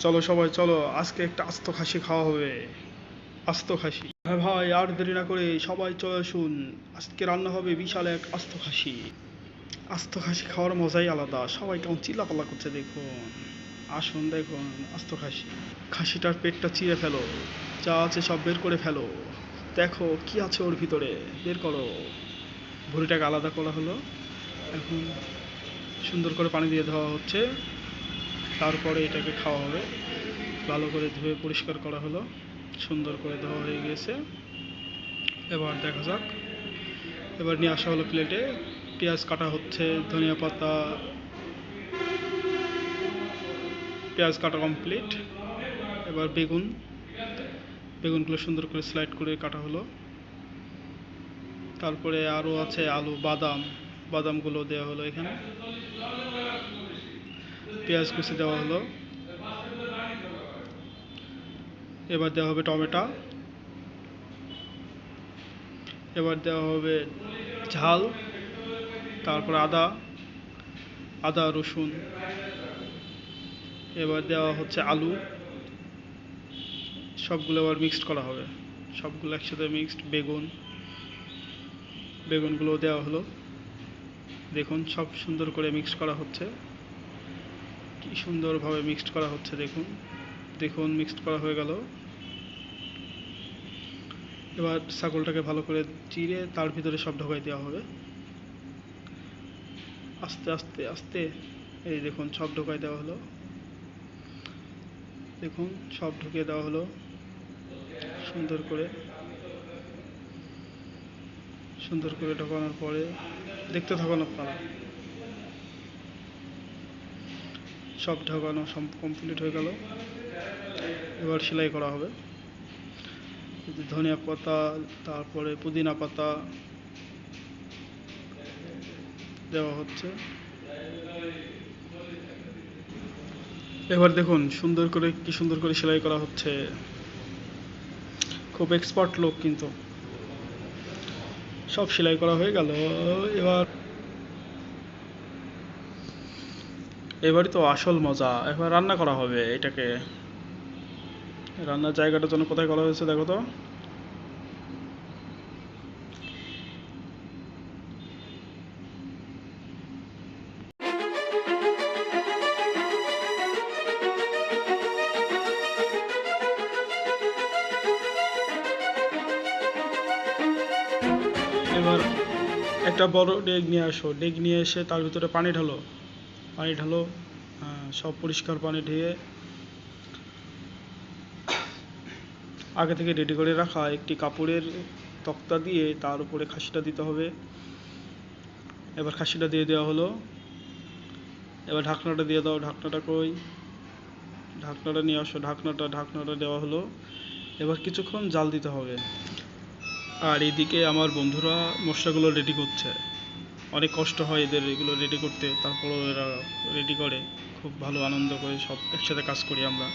চলো সবাই চলো, আজকে একটা আস্ত খাসি খাওয়া হবে। আস্ত খাসি, হ্যাঁ ভাই, আর দেরি না করে সবাই চলে আসুন। আজকে রান্না হবে বিশাল এক আস্ত খাসি। আস্ত খাসি খাওয়ার মজাই আলাদা, সবাই কেমন চিল্লাপাল্লা করছে দেখুন। আসুন দেখুন, আস্ত খাসি। খাসিটার পেটটা চিরে ফেলো, যা আছে সব বের করে ফেলো। দেখো কি আছে ওর ভিতরে, বের করো। ভুঁড়িটাকে আলাদা করা হলো। এখন সুন্দর করে পানি দিয়ে ধোয়া হচ্ছে, তারপরে এটাকে খাওয়া হবে। ভালো করে ধুয়ে পরিষ্কার করা হলো, সুন্দর করে ধোয়া হয়ে গেছে। এবার দেখা যাক, এবার নিয়ে আসা হলো প্লেটে। পেঁয়াজ কাটা হচ্ছে, ধনিয়া পাতা, পেঁয়াজ কাটা কমপ্লিট। এবার বেগুনগুলো সুন্দর করে স্লাইড করে কাটা হলো। তারপরে আরও আছে আলু, বাদামগুলো দেওয়া হলো এখানে। পেঁয়াজ কুচি দেওয়া হলো। এবার দেওয়া হবে টমেটো। এবার দেওয়া হবে ঝাল। তারপর আদা রসুন। এবার দেওয়া হচ্ছে আলু। সবগুলো আবার মিক্সড করা হবে, সবগুলো একসাথে মিক্সড। বেগুনগুলো দেওয়া হলো। দেখুন সব সুন্দর করে মিক্সড করা হচ্ছে, কি সুন্দরভাবে মিক্সড করা হচ্ছে। দেখুন দেখুন মিক্সড করা হয়ে গেল। এবার ছাগলটাকে ভালো করে চিড়ে তার ভিতরে সব ঢোকাই দেওয়া হবে, আস্তে আস্তে আস্তে। এই দেখুন সব ঢোকাই দেওয়া হলো। দেখুন সব ঢুকিয়ে দেওয়া হলো সুন্দর করে। সুন্দর করে ঢোকানোর পরে দেখতে থাকুন আপনারা। সব ঢোকানো সব কমপ্লিট হয়ে গেল। এবার সেলাই করা হবে। ধনিয়া পাতা, তারপরে পুদিনা পাতা দেওয়া হচ্ছে। এবার দেখুন সুন্দর করে, কি সুন্দর করে সেলাই করা হচ্ছে। খুব এক্সপার্ট লোক কিন্তু। সব সেলাই করা হয়ে গেল। এবার এবারই তো আসল মজা, এবার রান্না করা হবে এটাকে। রান্নার জায়গাটার জন্য কোথায় করা হয়েছে দেখো তো। এবার একটা বড় ডেক নিয়ে আসো, ডেক নিয়ে এসে তার ভিতরে পানি ঢালো। সব পরিষ্কার পানি ঢেলে আগে থেকে রেডি করে রাখা একটি কাপড়ের তক্তা দিয়ে তার উপরে খাসিটা দিতে হবে। এবার খাসিটা দিয়ে দেওয়া হলো। এবার ঢাকনাটা দিয়ে দাও, ঢাকনাটা কই, ঢাকনাটা নিয়ে আসো, ঢাকনাটা দেওয়া হলো। এবার কিছুক্ষণ জাল দিতে হবে। আর এইদিকে আমার বন্ধুরা মশলাগুলো রেডি করছে। অনেক কষ্ট হয় এদের এগুলো রেডি করতে, তারপরেও এরা রেডি করে। খুব ভালো আনন্দ করে সব একসাথে কাজ করি আমরা।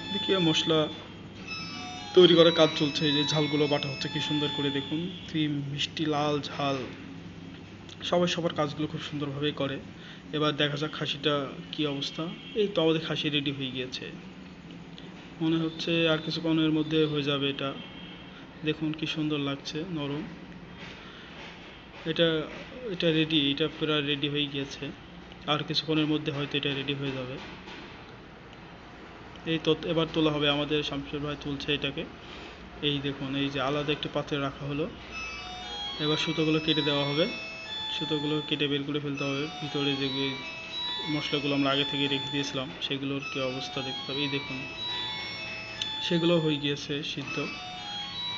এদিকে মশলা তৈরি করার কাজ চলছে, এই যে ঝালগুলো বাটা হচ্ছে কি সুন্দর করে দেখুন, কি মিষ্টি লাল ঝাল। সবাই সবার কাজগুলো খুব সুন্দরভাবেই করে। এবার দেখা যাক খাসিটা কি অবস্থা। এই তো আমাদের খাসি রেডি হয়ে গিয়েছে, মনে হচ্ছে আর কিছুক্ষণের মধ্যে হয়ে যাবে এটা। দেখুন কি সুন্দর লাগছে, নরম। এটা এটা রেডি, এটা প্রায় রেডি হয়ে গিয়েছে। আর কিছুক্ষণের মধ্যে হয়তো এটা রেডি হয়ে যাবে। এই তো এবার তোলা হবে, আমাদের শামসুর ভাই তুলছে এটাকে। এই দেখুন, এই যে আলাদা একটি পাত্রে রাখা হলো। এবার সুতোগুলো কেটে দেওয়া হবে, সুতোগুলো কেটে বের করে ফেলতে হবে। ভিতরে যে মশলাগুলো আমরা আগে থেকে রেখে দিয়েছিলাম সেগুলোর কী অবস্থা দেখতে হবে। এই দেখুন সেগুলো হয়ে গিয়েছে সিদ্ধ।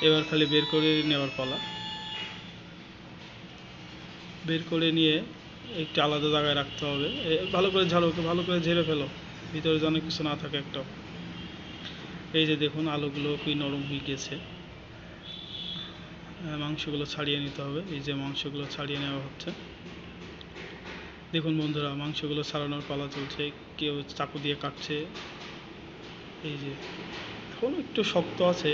এবার খালি বের করে নেওয়ার পালা। বের করে নিয়ে একটি আলাদা জায়গায় রাখতে হবে। ভালো করে ভালো করে ঝেড়ে ফেলো, ভিতরে যেন কিছু না থাকে একটা। এই যে দেখুন আলুগুলো কি নরম হয়ে গেছে। মাংসগুলো ছাড়িয়ে নিতে হবে, এই যে মাংসগুলো ছাড়িয়ে নেওয়া হচ্ছে। দেখুন বন্ধুরা, মাংসগুলো ছাড়ানোর পালা চলছে, কেউ চাকু দিয়ে কাটছে। এই যে এখন একটু শক্ত আছে,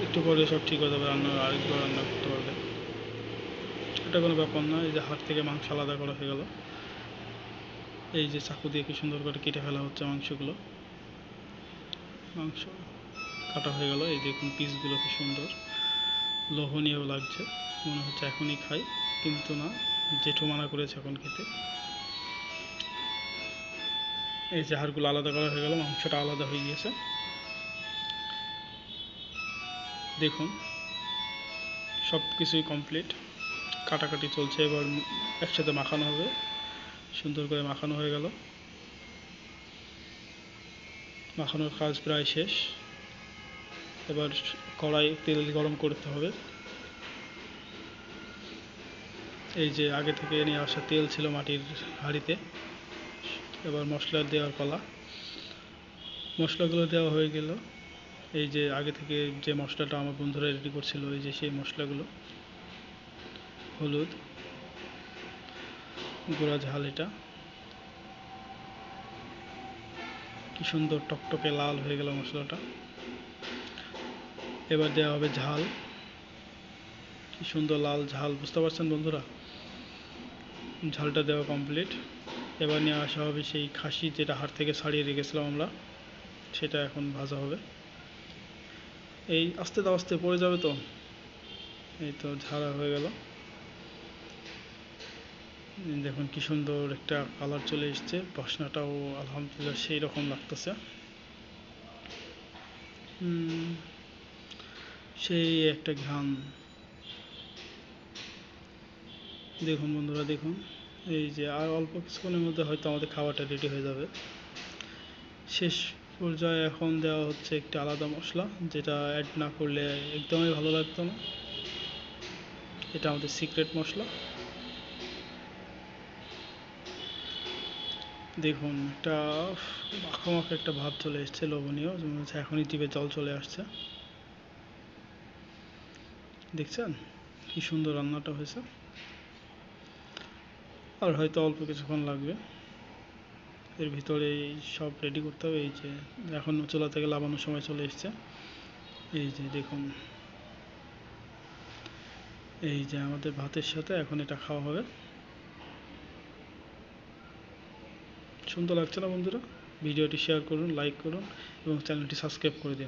একটু পরে সব ঠিক হয়ে যাবে, আরেকবার রান্না করতে পারবে। এটা কোনো ব্যাপার না। এই যে হাড় থেকে মাংস আলাদা করা হয়ে গেল। এই যে চাকু দিয়ে কি সুন্দর করে কেটে ফেলা হচ্ছে মাংসগুলো। মাংস কাটা হয়ে গেল। এই দেখুন পিসগুলো কি সুন্দর, লোভনীয় লাগছে, মনে হচ্ছে এখনই খাই, কিন্তু না, জেঠু মানা করেছে এখন খেতে। এই যে হাড়গুলো আলাদা করা হয়ে গেল, মাংসটা আলাদা হয়ে গিয়েছে। দেখুন সব কিছুই কমপ্লিট, কাটাকাটি চলছে, এবার একসাথে মাখানো হবে। সুন্দর করে মাখানো হয়ে গেল, মাখানোর কাজ প্রায় শেষ। এবার কড়াই তেল গরম করতে হবে। এই যে আগে থেকে নিয়ে আসা তেল ছিল মাটির হাঁড়িতে, এবার মশলা দেওয়ার পালা। মশলাগুলো দেওয়া হয়ে গেল। এই যে আগে থেকে যে মশলাটা আমার বন্ধুরা রেডি করছিল, এই যে সেই মশলাগুলো, হলুদ গুঁড়া ঝাল, এটা কি সুন্দর টকটকে লাল হয়ে গেল মশলাটা। এবার দেওয়া হবে ঝাল, কি সুন্দর লাল ঝাল, বুঝতে পারছেন বন্ধুরা? ঝালটা দেওয়া কমপ্লিট। এবার নিয়ে আসা হবে সেই খাসি, যেটা হাড় থেকে ছাড়িয়ে রেখেছিলাম আমরা, সেটা এখন ভাজা হবে। এই আস্তে তো আস্তে পড়ে যাবে তো। এই তো ঝাড়া হয়ে গেল, দেখুন কি সুন্দর একটা কালার চলে এসছে, বাসনাটাও আলহামদুলিল্লাহ সেই রকম লাগতেছে। সেই একটা ঘ্রাণ, দেখুন বন্ধুরা, দেখুন। এই যে আর অল্প কিছুক্ষণের মধ্যে হয়তো আমাদের খাবারটা রেডি হয়ে যাবে। শেষ পর্যায়ে এখন দেওয়া হচ্ছে একটি আলাদা মশলা, যেটা অ্যাড না করলে একদমই ভালো লাগতো না। এটা আমাদের সিক্রেট মশলা। দেখুন একটা মাখো মাখো একটা ভাব চলে এসছে, লোভনীয়, মনে হচ্ছে এখনই জিভে জল চলে আসছে। দেখছেন কি সুন্দর রান্নাটা হয়েছে। আর হয়তো অল্প কিছুক্ষণ লাগবে, এর ভিতরে সব রেডি করতে হবে। এই যে এখন চুলা থেকে লাগানোর সময় চলে এসছে। এই যে দেখুন, এই যে আমাদের ভাতের সাথে এখন এটা খাওয়া হবে। সুন্দর লাগছে না বন্ধুরা? ভিডিওটি শেয়ার করুন, লাইক করুন এবং চ্যানেলটি সাবস্ক্রাইব করে দিন।